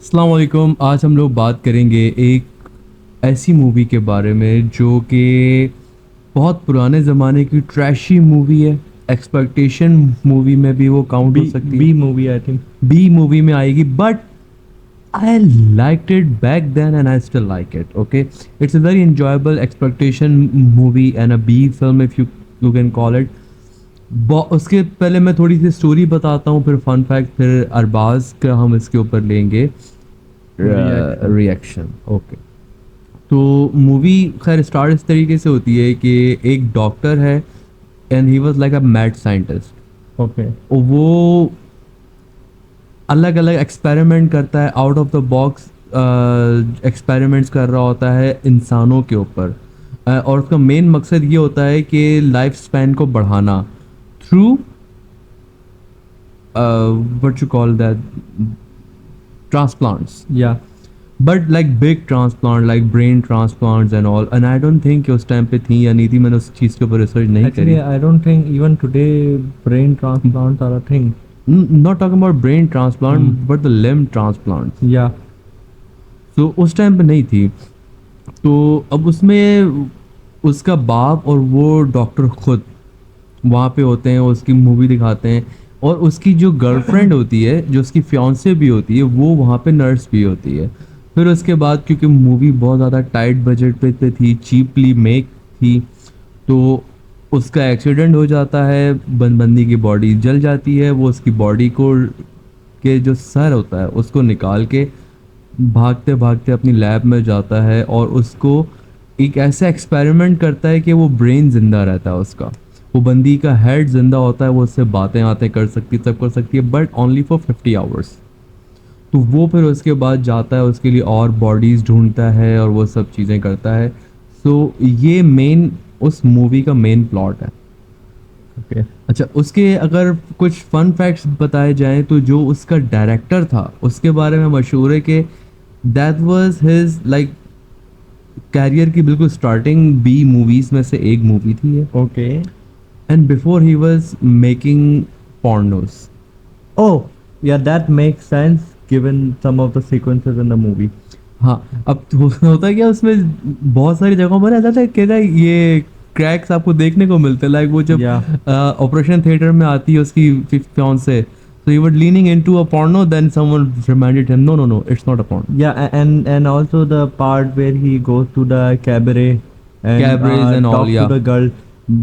अस्सलाम वालेकुम। आज हम लोग बात करेंगे एक ऐसी मूवी के बारे में जो कि बहुत पुराने ज़माने की ट्रैशी मूवी है। एक्सपेक्टेशन मूवी में भी वो काउंट हो B सकती B है, movie, I think. B movie में आएगी, but I liked it back then and I still like it. Okay, it's a very enjoyable expectation movie and a B film, if you can call it. उसके पहले मैं थोड़ी सी story बताता हूँ, फिर fun fact, फिर अरबाज का हम इसके ऊपर लेंगे Reaction. रिएक्शन। ओके, तो मूवी खैर स्टार्ट इस तरीके से होती है कि एक डॉक्टर है and he was like a mad scientist. Okay. वो अलग अलग एक्सपेरिमेंट करता है, out of the box experiments कर रहा होता है इंसानों के ऊपर। और उसका मेन मकसद ये होता है कि लाइफ स्पैन को बढ़ाना through what you call that, transplants, Yeah. But like big transplant, like brain transplants and all. And I don't think उस टाइम पे थी या नहीं थी, मैंने उस चीज़ के ऊपर रिसर्च नहीं Actually, करी। I don't think even today brain transplants are a thing. Not talking about brain transplant Hmm. But the limb transplant. Yeah. तो उस टाइम पे नहीं थी। तो अब उसमें उसका बाप और वो डॉक्टर खुद वहाँ पे होते हैं, उसकी मूवी दिखाते हैं। और उसकी जो गर्लफ्रेंड होती है, जो उसकी फियांसे भी होती है, वो वहाँ पे नर्स भी होती है। फिर उसके बाद क्योंकि मूवी बहुत ज़्यादा टाइट बजट पे थी, चीपली मेक थी, तो उसका एक्सीडेंट हो जाता है, बंदी की बॉडी जल जाती है। वो उसकी बॉडी को के जो सर होता है उसको निकाल के भागते भागते अपनी लैब में जाता है और उसको एक ऐसा एक्सपेरिमेंट करता है कि वो ब्रेन जिंदा रहता है उसका। वो बंदी का हेड जिंदा होता है, वो उससे बातें आते कर सकती, सब कर सकती है, बट ओनली फॉर 50 आवर्स। तो वो फिर उसके बाद जाता है, उसके लिए और बॉडीज़ ढूंढता है और वो सब चीज़ें करता है। सो ये मेन उस मूवी का मेन प्लॉट है। Okay. अच्छा, उसके अगर कुछ फन फैक्ट्स बताए जाएं तो जो उसका डायरेक्टर था उसके बारे में मशहूर है कि that was his like career की बिल्कुल स्टार्टिंग बी मूवीज में से एक मूवी थी ये। Okay. And before he was making pornos। Oh, yeah, that makes sense given some of the sequences in the movie. हाँ, अब तो होता है क्या उसमें बहुत सारी जगहों पर ऐसा था कि ना ये क्रैक्स आपको देखने को मिलते हैं, लाइक वो जब Yeah. ऑपरेशन थिएटर में आती है उसकी fiance, so he was leaning into a porno, then someone reminded him, no no no, it's not a porno, Yeah, and also the part where he goes to the cabaret and cabarets and all, talk to yeah. the girl,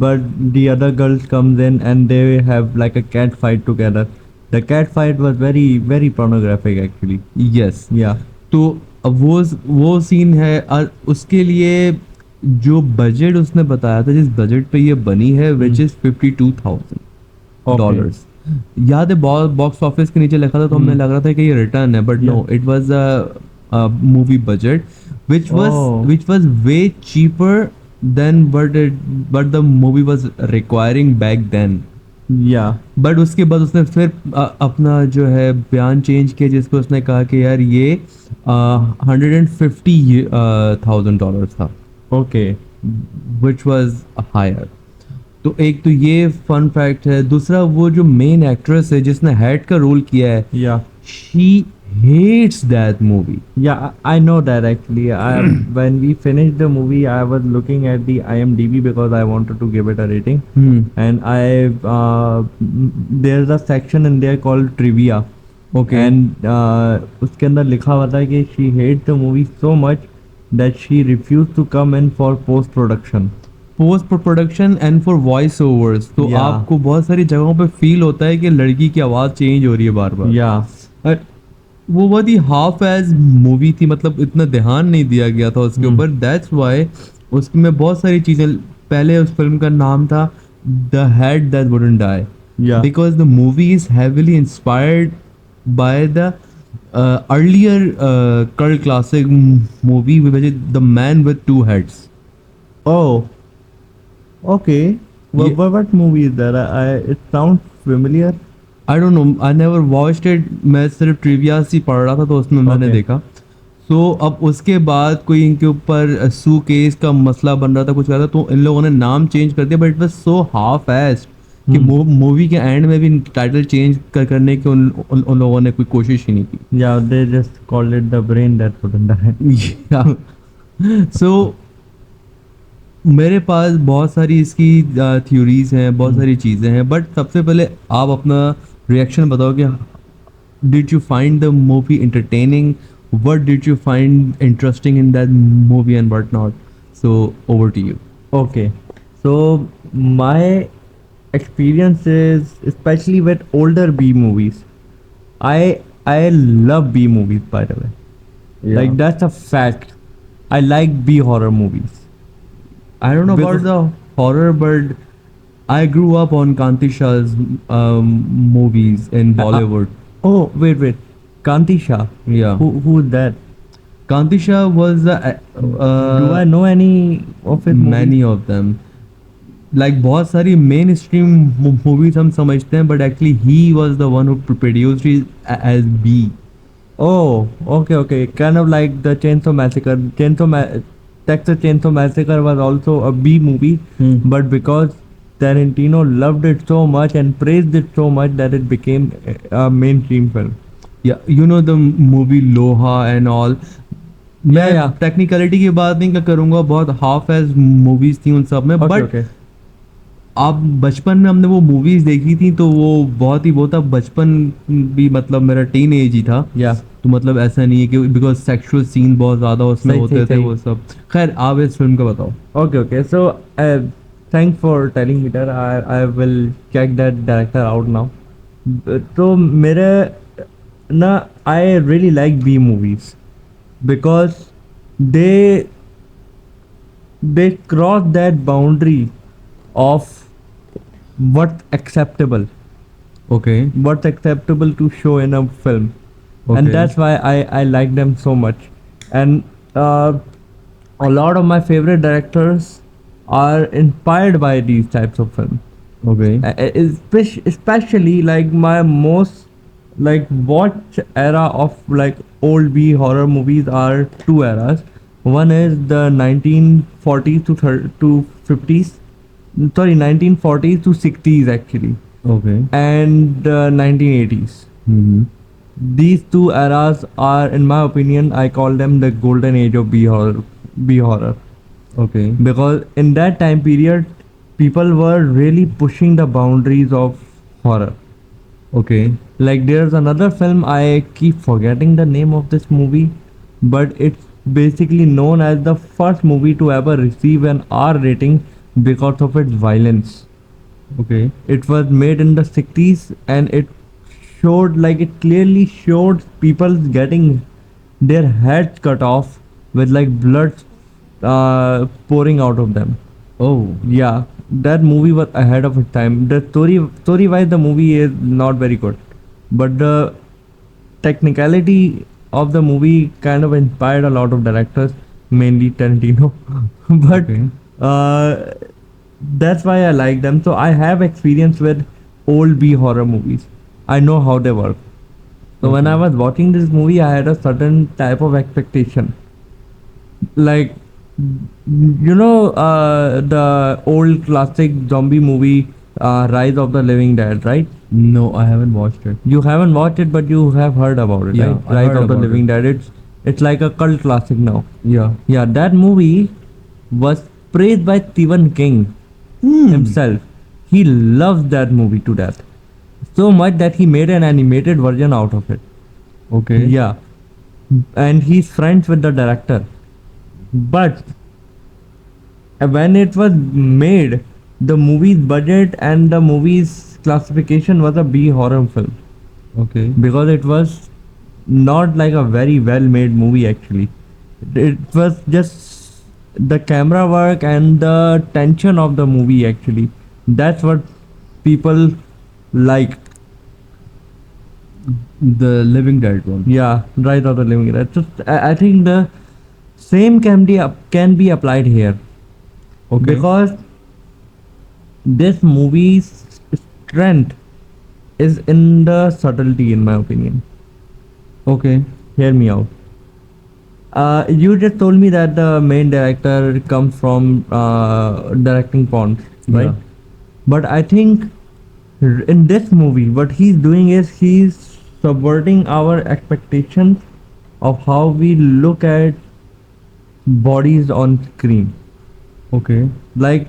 but the other girls comes in and they have like a cat fight together. The cat fight was very pornographic actually. Yes, Yeah. तो अब वो scene है और उसके लिए जो budget उसने बताया था, जिस बजट पे ये बनी है, विच इज $52,000। Okay. याद है बॉक्स ऑफिस के नीचे लिखा था तो हमें लग रहा था कि ये रिटर्न है, but Yeah. No, it was a movie budget Oh. which was way cheaper than what the movie was requiring back then। Yeah. But उसके बाद उसने फिर अपना जो है बयान चेंज किया, जिसपे उसने कहा कि यार ये $150,000 था, Okay. Which was higher. तो एक तो ये फन फैक्ट है। दूसरा, वो जो मेन एक्ट्रेस है जिसने हेड का रोल किया है, Yeah. She hates that movie. Yeah, I know that actually. When we finished the movie, I was looking at the IMDb because I wanted to give it a rating, and there's a section in there called trivia, okay, and उसके अंदर लिखा हुआ था कि she hates the movie so much that she refused to come in for post production. Post production and for voice overs. तो Yeah. आपको बहुत सारी जगहों पे फील होता है कि लड़की की आवाज़ चेंज हो रही है बार बार। Yeah. और वो बहुत ही हाफ एज मूवी थी, मतलब इतना ध्यान नहीं दिया गया था उसके ऊपर। दैट्स वाई उसमें बहुत सारी चीज़ें, पहले उस फिल्म का नाम था the head that wouldn't die, Yeah. because the movie is heavily inspired by the earlier cult classic movie, which is The Man with Two Heads। Oh. Okay. Ye- What movie is that? It sounds familiar. I don't know, I never watched it। मैं सिर्फ trivia ही पढ़ रहा था तो उसमें मैंने Okay. देखा। सो अब उसके बाद कोई इनके ऊपर सू केस का मसला बन रहा था, कुछ कर रहा था, तो इन लोगों ने नाम चेंज कर दिया, but it was so half assed कि मूवी के एंड में भी टाइटल चेंज करने की उन लोगों ने कोई कोशिश ही नहीं की। Yeah, they just called it the brain that wouldn't die. सो मेरे पास बहुत सारी इसकी थ्योरीज हैं, बहुत सारी चीज़ें हैं, बट सबसे पहले आप अपना रिएक्शन बताओ कि did you find the movie entertaining, what did you find interesting in that movie and what not? So over to you. Okay, so my experience is especially with older B movies. I love B movies, by the way. Like that's a fact. I like B horror movies. I don't know Because- about the horror, but I grew up on Kantisha's movies in Bollywood. Oh wait, Kanti Shah. Yeah. Who's that? Kantisha was Do I know any of his movies? many of them. Like बहुत सारी main stream movies हम समझते हैं, but actually he was the one who produced it as B. Oh, okay. Kind of like the Chainsaw Massacre. Texas Chainsaw Massacre was also a B movie, but because Tarantino loved it so much and praised it so much that it became a mainstream film. Yeah, you know the movie Loha and all. मैं yeah. Technicality की बात नहीं करूँगा, बहुत half as movies थी उन सब में, बट Okay. आप बचपन में हमने वो मूवीज देखी थी तो वो बहुत ही वो था. बचपन भी मतलब मेरा टीन एज ही था, Yeah. तो मतलब ऐसा नहीं है कि बिकॉज सेक्सुअल सीन बहुत ज़्यादा उसमें सही, होते सही, थे सही. वो सब. खैर आप इस फिल्म का बताओ. Okay. So, thanks for telling me that. I will check that director out now. So, मेरे ना I really like B movies because they cross that boundary of what's acceptable okay. to show in a film. And Okay. that's why I like them so much. And a lot of my favorite directors are inspired by these types of films. Okay. Especially like my most like watch era of like old B horror movies are two eras. One is the 1940s to 50s. Sorry, 1940s to 60s actually, okay. and 1980s. These two eras are, in my opinion, I call them the golden age of B horror, okay. because in that time period, people were really pushing the boundaries of horror. Okay. Like there's another film, I keep forgetting the name of this movie, but it's basically known as the first movie to ever receive an R rating because of its violence. Okay. It was made in the 60s and it showed, like, it clearly showed people getting their heads cut off with like blood pouring out of them. Oh. Yeah, that movie was ahead of its time. The story wise the movie is not very good, but the technicality of the movie kind of inspired a lot of directors, mainly Tarantino. But Okay. that's why I like them. So I have experience with old B horror movies. I know how they work. So when I was watching this movie, I had a certain type of expectation. Like, you know, the old classic zombie movie, Rise of the Living Dead, right? No, I haven't watched it. You haven't watched it, but you have heard about it, Yeah, right? I Rise heard of the about Living Dead. It's like a cult classic now. Yeah. Yeah, that movie was praised by Stephen King himself. He loves that movie to death. So much that he made an animated version out of it. Okay. Yeah. And he's friends with the director. But when it was made, the movie's budget and the movie's classification was a B horror film. Okay. Because it was not like a very well made movie actually. It was just the camera work and the tension of the movie actually. That's what people like. The Living Dead one. Yeah, Rise of the Living Dead. So I think the same can be applied here. Okay. Because this movie's strength is in the subtlety, in my opinion. Okay. Hear me out. You just told me that the main director comes from directing porn, right? Yeah. But I think In this movie, what he's doing is he's subverting our expectations of how we look at bodies on screen. Okay. Like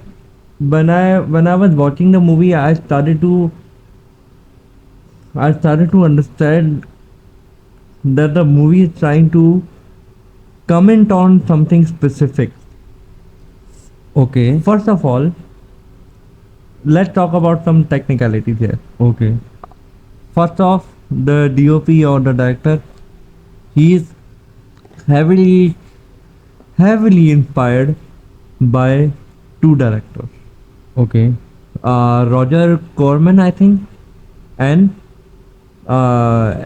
when I was watching the movie, I started to understand that the movie is trying to comment on something specific. Okay. First of all, let's talk about some technicalities here. Okay. First off, the DOP or the director, he is heavily heavily inspired by two directors, Okay. Roger Corman, I think, and uh,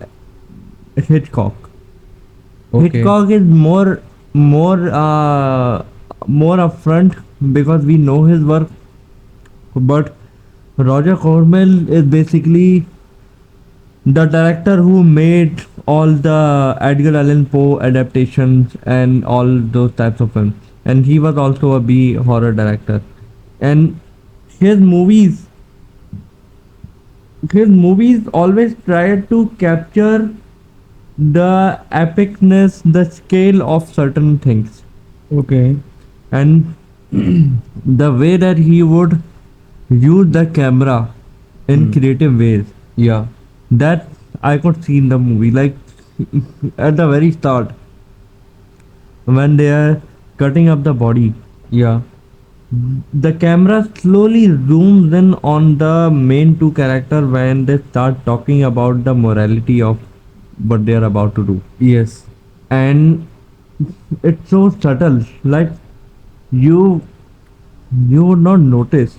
Hitchcock. Okay. Hitchcock is more upfront because we know his work, but Roger Corman is basically the director who made all the Edgar Allan Poe adaptations and all those types of films, and he was also a B horror director. And his movies, his movies always try to capture the epicness, the scale of certain things, Okay. and the way that he would use the camera in creative ways Yeah. that I could see in the movie. Like at the very start, when they are cutting up the body, Yeah. the camera slowly zooms in on the main two characters when they start talking about the morality of what they are about to do. Yes. And it's so subtle, like you you would not notice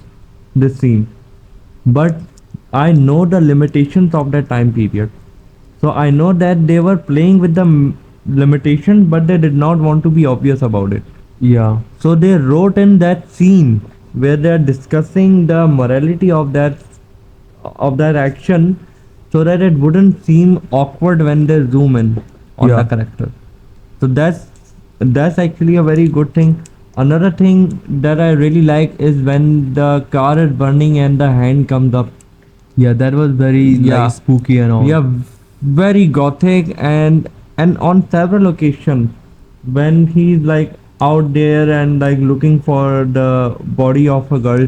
this scene, but I know the limitations of that time period, so I know that they were playing with the limitation, but they did not want to be obvious about it, Yeah. so they wrote in that scene where they are discussing the morality of that action, so that it wouldn't seem awkward when they zoom in on Yeah. the character. So that's actually a very good thing. Another thing that I really like is when the car is burning and the hand comes up. Yeah. That was very Yeah. like spooky and all. Yeah, very gothic, and on several occasions when he's like out there and like looking for the body of a girl,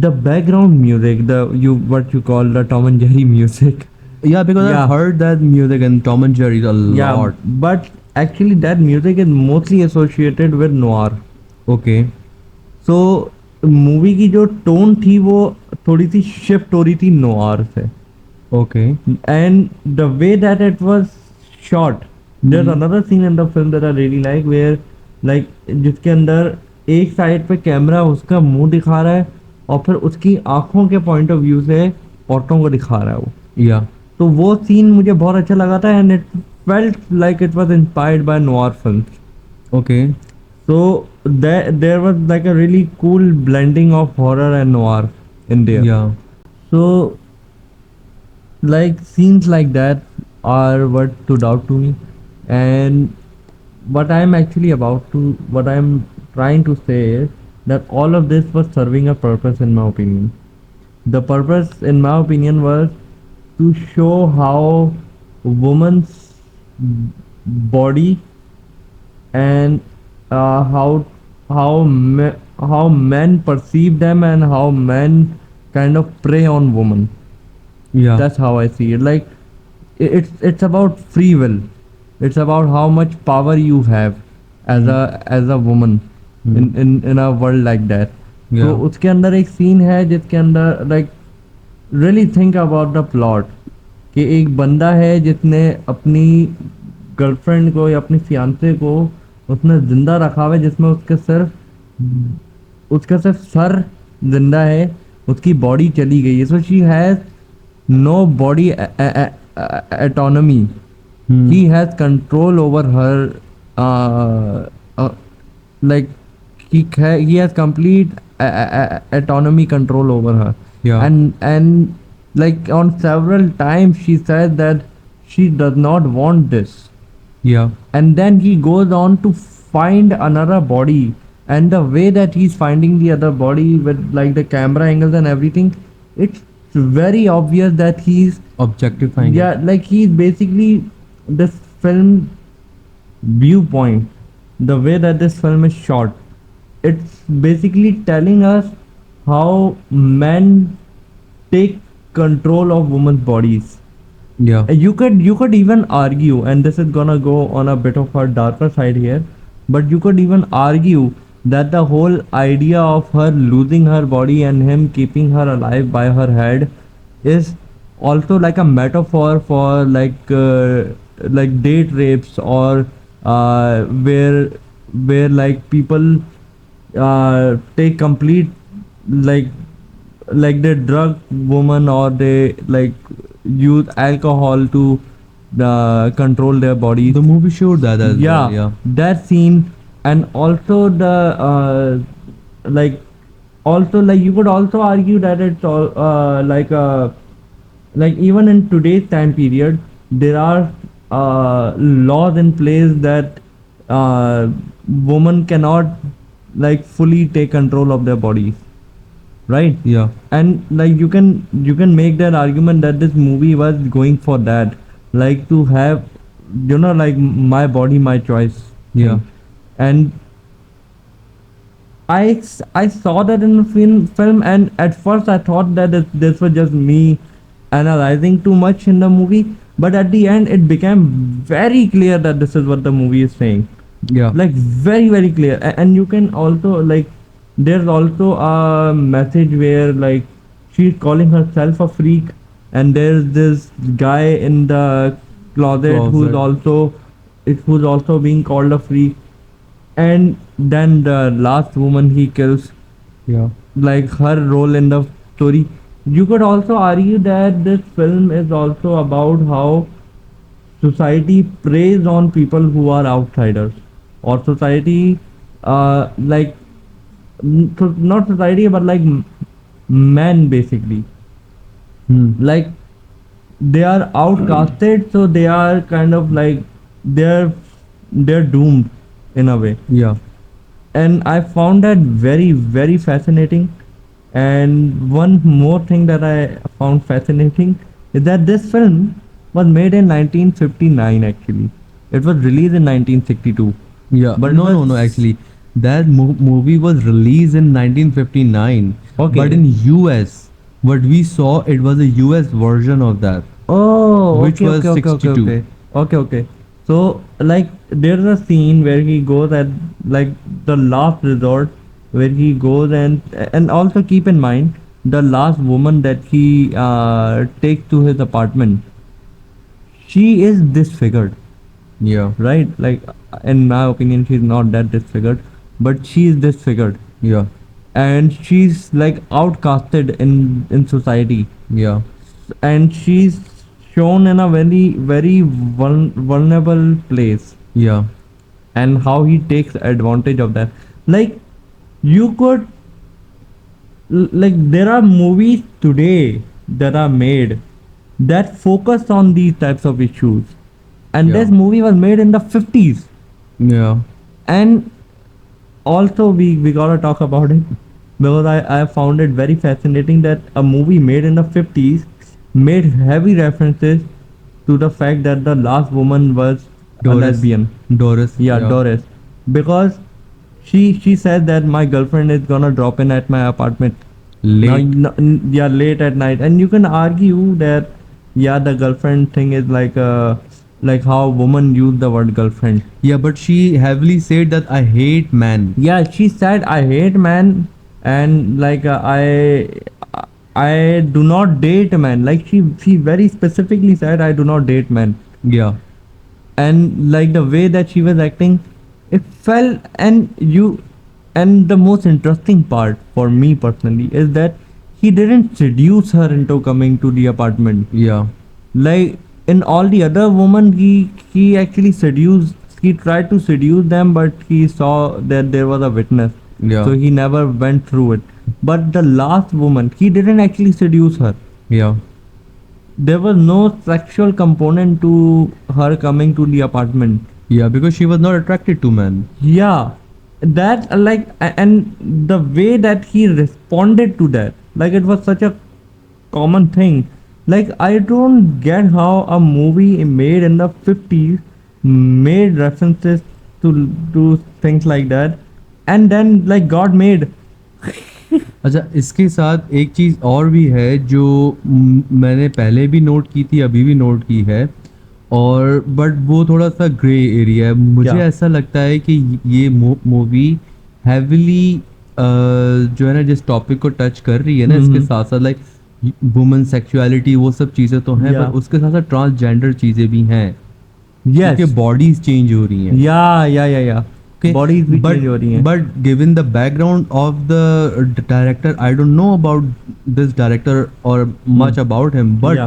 the background music, the you what you call the Tom and Jerry music. Yeah, because Yeah. I've heard that music in Tom and Jerry a Yeah, lot. but actually that music is mostly associated with noir. Okay. So movie की जो tone थी वो थोड़ी सी shift हो रही थी noir से, Okay. And the way that it was shot, there another scene in the film that I really like where like जिसके अंदर एक साइड पे कैमरा उसका मुंह दिखा रहा है और फिर उसकी आंखों के पॉइंट ऑफ व्यू से औरतों को दिखा रहा है वो, Yeah. तो वो सीन मुझे बहुत अच्छा लगा था and it felt like it was inspired by noir films. Okay. So there was like a really cool blending of horror and noir in there. Yeah. So like scenes like that are what stood out to me, and what I'm trying to say is that all of this was serving a purpose in my opinion. The purpose in my opinion was to show how woman's body and how men perceive them and how men kind of prey on women. Yeah. That's how I see it. Like it's about free will. It's about how much power you have as a woman in a world like that. Yeah. तो उसके अंदर एक scene है जिसके अंदर like really think about the plot कि एक बंदा है जिसने अपनी गर्लफ्रेंड को या अपनी फियांसे को उसने जिंदा रखा हुआ है, जिसमें उसका सिर्फ सर जिंदा है, उसकी बॉडी चली गई है, so she has no body autonomy. He has control over her, like he has complete autonomy, control over her. Yeah. And like on several times she said that she does not want this, Yeah. and then he goes on to find another body, and the way that he's finding the other body with like the camera angles and everything, it's it's very obvious that he's Objectifying yeah, it. like he's basically this film viewpoint, the way that this film is shot. It's basically telling us how men take control of women's bodies. Yeah. You could even argue, and this is gonna go on a bit of a darker side here, but you could even argue that the whole idea of her losing her body and him keeping her alive by her head is also like a metaphor for like date rapes, or where like people take complete like they drug woman, or they like use alcohol to control their bodies. The movie showed that as Yeah, well. Yeah. that scene. And also the like also like you could also argue that it's all like even in today's time period there are laws in place that women cannot like fully take control of their bodies, right? Yeah. And like you can make that argument that this movie was going for that, like to have, like my body my choice Yeah. thing. And I saw that in the film, and at first I thought that this was just me analyzing too much in the movie, but at the end it became very clear that this is what the movie is saying, Yeah. like very very clear. And you can also like there's also a message where like she's calling herself a freak, and there's this guy in the closet Closet. who's also being called a freak. And then the last woman he kills, Yeah. like her role in the story. You could also argue that this film is also about how society preys on people who are outsiders, or society like not society but like men basically, Hmm. like they are outcasted, so they are kind of like they're they're doomed in a way. Yeah. And I found that very very fascinating. And one more thing that I found fascinating is that this film was made in 1959 actually. It was released in 1962. Yeah. But But it no, no, was no. Actually, that movie was released in 1959. okay. But in US, what we saw, it was a US version of that, Oh, which okay, was okay, okay, okay, 62. okay, okay, okay. So like there's a scene where he goes at like the last resort, where he goes, and also keep in mind the last woman that he takes to his apartment. She is disfigured, Yeah. right? Like in my opinion, she's not that disfigured, but she is disfigured, Yeah. and she's like outcasted in society, Yeah. and she's shown in a very very vulnerable place, Yeah. and how he takes advantage of that. Like you could like there are movies today that are made that focus on these types of issues, and Yeah. this movie was made in the 50s. Yeah. And also we gotta talk about it, because I found it very fascinating that a movie made in the 50s made heavy references to the fact that the last woman was a Doris. lesbian. Doris. Yeah, Doris. Because she said that my girlfriend is gonna drop in at my apartment. Late. Yeah, late at night. And you can argue that yeah, the girlfriend thing is like how women use the word girlfriend. Yeah, but she heavily said that I hate man. Yeah, she said I hate man, and like I do not date man. Like she very specifically said I do not date men. Yeah. And like the way that she was acting, it felt. And the most interesting part for me personally is that he didn't seduce her into coming to the apartment. Yeah. Like in all the other women, he actually seduced. He tried to seduce them, but he saw that there was a witness, Yeah. so he never went through it. But the last woman, he didn't actually seduce her. Yeah. There was no sexual component to her coming to the apartment. Yeah, because she was not attracted to men. Yeah, that and the way that he responded to that, like it was such a common thing. Like I don't get how a movie made in the 50s made references to things like that, and then like God made. अच्छा, इसके साथ एक चीज़ और भी है जो मैंने पहले भी नोट की थी, अभी भी नोट की है, और बट वो थोड़ा सा ग्रे एरिया है। मुझे क्या? ऐसा लगता है कि ये मूवी हैविली जो है ना, जिस टॉपिक को टच कर रही है ना, इसके हम्म। साथ साथ लाइक वुमेन सेक्सुअलिटी, वो सब चीज़ें तो हैं, या पर उसके साथ साथ ट्रांसजेंडर चीज़ें भी हैं, क्योंकि यस, बॉडीज चेंज हो रही हैं। या Okay, बॉडीज भी but चेंज हो रही हैं। but given the background of the director, I don't know about this director or much about him, but या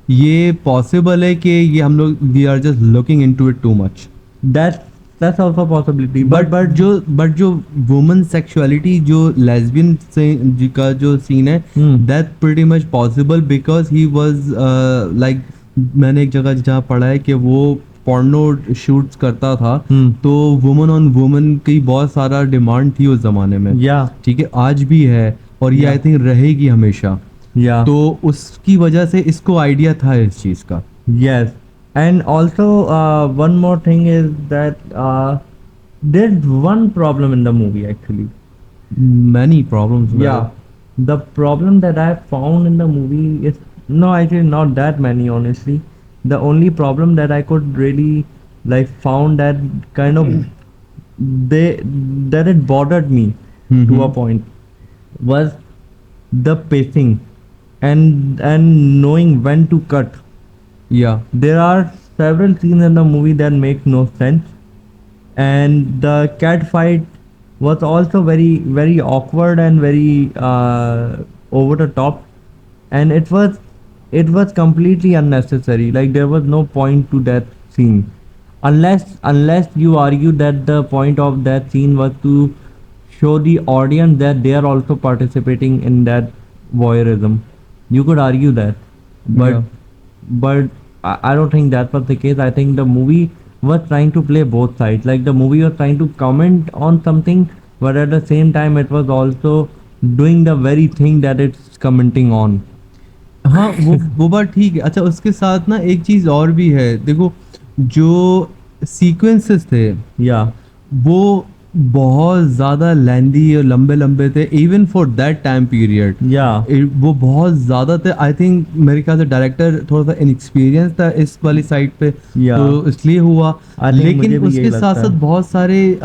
ये possible है कि ये हम लोग we are just looking into it too much. that's also possibility, but जो woman sexuality, जो lesbian से जी का जो scene है, Hmm. that pretty much possible because he was like, मैंने एक जगह जहाँ पढ़ा है कि वो पोर्नो शूट्स करता था, Hmm. तो वुमन ऑन वुमन की बहुत सारा डिमांड थी उस जमाने में। या ठीक है, आज भी है, और ये Yeah. आई थिंक रहेगी हमेशा। या तो उसकी वजह से इसको आइडिया था इस चीज़ का। Yes, and also one more thing is that there's one problem in the movie actually. Many problems were- Yeah, the problem that I found in the movie is no, actually not that many honestly. The only problem that I could really like found that kind of they that it bothered me to a Mhm. point was the pacing and knowing when to cut. Yeah. There are several scenes in the movie that make no sense, and the cat fight was also very awkward and very over the top, and it was completely unnecessary. Like there was no point to that scene, unless you argue that the point of that scene was to show the audience that they are also participating in that voyeurism. You could argue that, but Yeah. but I don't think that was the case. I think the movie was trying to play both sides. Like the movie was trying to comment on something, but at the same time, it was also doing the very thing that it's commenting on. हाँ, वो बात ठीक है। अच्छा, उसके साथ ना एक चीज़ और भी है, देखो, जो सीक्वेंसेस थे Yeah, वो बहुत ज़्यादा लेंदी और लंबे लंबे थे, even for that time period. yeah, वो बहुत ज़्यादा थे। आई थिंक मेरे ख्याल से डायरेक्टर थोड़ा सा इनएक्सपीरियंस था इस वाली साइड पे, Yeah. तो इसलिए हुआ। I think लेकिन मुझे भी यही उसके साथ लगता साथ है। बहुत सारे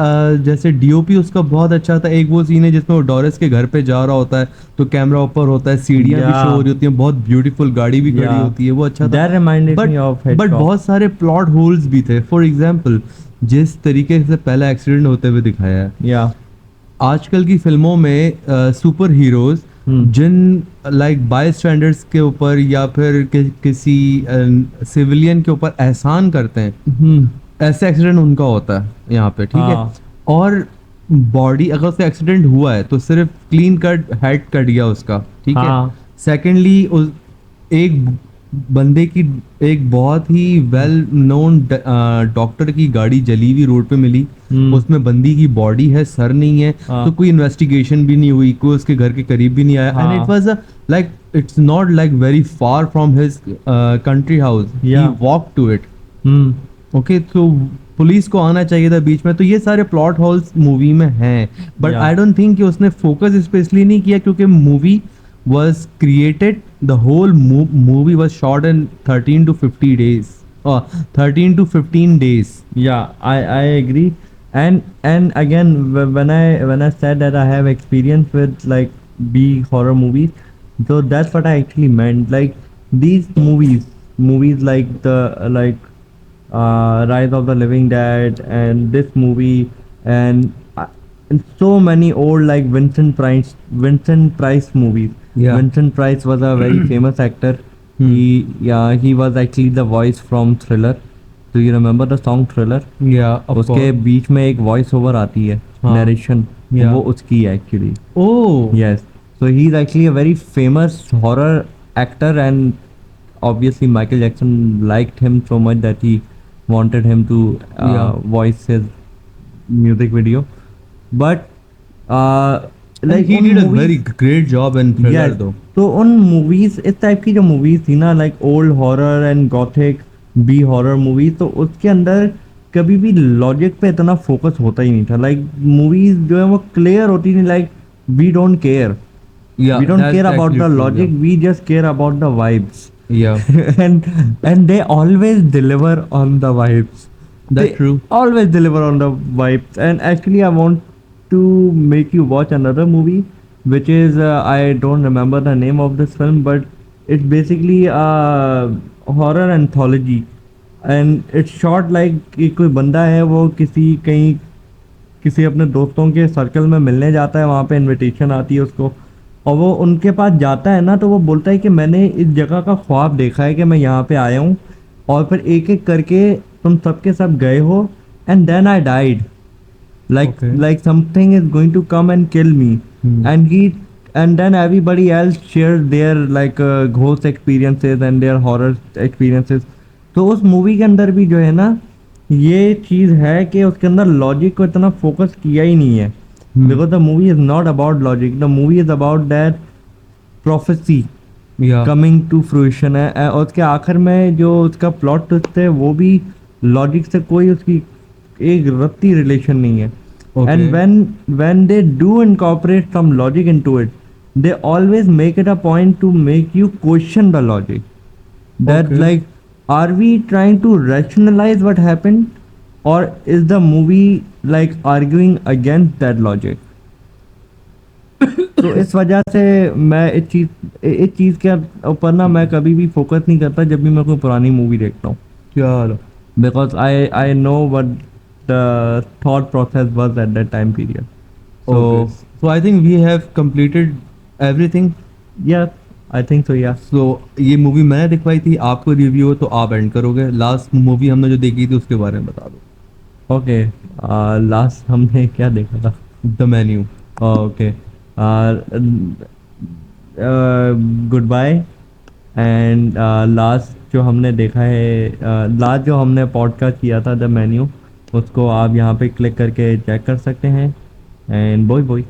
जैसे डीओपी उसका बहुत अच्छा था। एक वो सीन है जिसमें वो डोरिस के घर पे जा रहा होता है, तो कैमरा ऊपर होता है, सीढ़ियाँ भी Yeah. शो हो रही होती हैं, बहुत ब्यूटीफुल गाड़ी भी खड़ी Yeah. होती है, वो अच्छा था। That reminded but me of but Hitchcock. बहुत सारे प्लॉट होल्स भी थे। फॉर एग्जाम्पल, जिस तरीके से पहला एक्सीडेंट होते हुए दिखाया है, Yeah. आजकल की फिल्मों में सुपर हीरोज जिन लाइक बाय स्टैंडर्ड्स के ऊपर या फिर किसी सिविलियन के ऊपर एहसान करते हैं, Hmm. ऐसे एक्सीडेंट उनका होता है यहाँ पे। ठीक है, हाँ। और बॉडी अगर उसका एक्सीडेंट हुआ है तो सिर्फ क्लीन कट हेड कट गया उसका। ठीक है, हाँ। सेकेंडली उस एक बंदे की एक बहुत ही वेल नोन डॉक्टर की गाड़ी जली हुई रोड पे मिली, उसमें बंदी की बॉडी है, सर नहीं है, हाँ। तो कोई इन्वेस्टिगेशन भी नहीं हुई, कोई उसके घर के करीब भी नहीं आया, एंड हाँ। It was like it's not like very far from his country house, he Yeah. Walk to it. Hmm. Okay, तो पुलिस को आना चाहिए था बीच में। तो ये सारे प्लॉट होल्स मूवी में हैं, but Yeah. I don't think कि उसने फोकस इस पे इसलिए नहीं किया क्योंकि movie was created, the whole movie was shot in 13 to 50 days, or 13 to 15 days. Yeah, I agree, and again when I said that I have experience with like B horror movies, so that's what I actually meant. Like these movies like the Rise of the Living Dead and this movie and so many old like Vincent Price movies. Yeah. Vincent Price was a very famous actor. He was actually the voice from Thriller. Do you remember the song Thriller? Yeah, of उसके course. बीच में एक voice over आती है, हाँ. Narration, Yeah. वो उसकी है actually. Oh. Yes, so he's actually a very famous horror actor, and obviously Michael Jackson liked him so much that he wanted him to Yeah. voice his music video. But Like like he उन did a movies- very great job in Thriller Yes. though. तो उन movies, इस type की जो movies थी ना, like old horror and gothic B horror movie, तो उसके अंदर कभी भी लॉजिक पे इतना फोकस होता ही नहीं था। लाइक मूवीज जो है वो क्लियर होती थी, like we don't care, Yeah, we don't care that's about actually the true. logic, we just care about the vibes. Yeah, and they always deliver on the vibes. They that's true. always deliver on the vibes. And actually I want to make you watch another movie, which is I don't remember the name of this film, but it's basically a horror anthology. And it's short like कि कोई बंदा है, वो कहीं किसी अपने दोस्तों के सर्कल में मिलने जाता है, वहाँ पे इनविटेशन आती है उसको, और वो उनके पास जाता है ना, तो वो बोलता है कि मैंने इस जगह का ख्वाब देखा है कि मैं यहाँ पे आया हूँ, और फिर एक एक करके तुम सबके सब गए हो, and then I died, Okay. like something is going to come and kill me. Hmm. And then everybody else shares their like ghost experiences and their horror experiences. तो उस मूवी के अंदर भी जो है ना, ये चीज़ है कि उसके अंदर लॉजिक को इतना फोकस किया ही नहीं है, because the movie is not about logic, the movie is about that prophecy Yeah. Coming to fruition है। और उसके आखिर में जो उसका प्लॉट ट्विस्ट है, वो भी लॉजिक से कोई उसकी एक रत्ती रिलेशन नहीं है। Okay. And when they do incorporate some logic into it, they always make it a point to make you question the logic. That Okay. like, are we trying to rationalize what happened, or is the movie like arguing against that logic? तो इस वजह से मैं इस चीज़ के ऊपर ना मैं कभी भी फोकस नहीं करता जब भी मैं कोई पुरानी मूवी देखता हूँ, चलो. because I know what the thought process was at that time period. So Okay. So I think we have completed everything. yeah, I think so, yeah. So ये मूवी मैंने दिखवाई थी, आपको रिव्यू हो तो आप एंड करोगे. लास्ट मूवी हमने जो देखी थी उसके बारे में बता दो. Okay, लास्ट हमने क्या देखा था? The menu. Okay, goodbye. And last जो हमने देखा है, लास्ट जो हमने पॉडकास्ट किया था द मेन्यू, उसको आप यहाँ पे क्लिक करके चेक कर सकते हैं। एंड बोय बोय।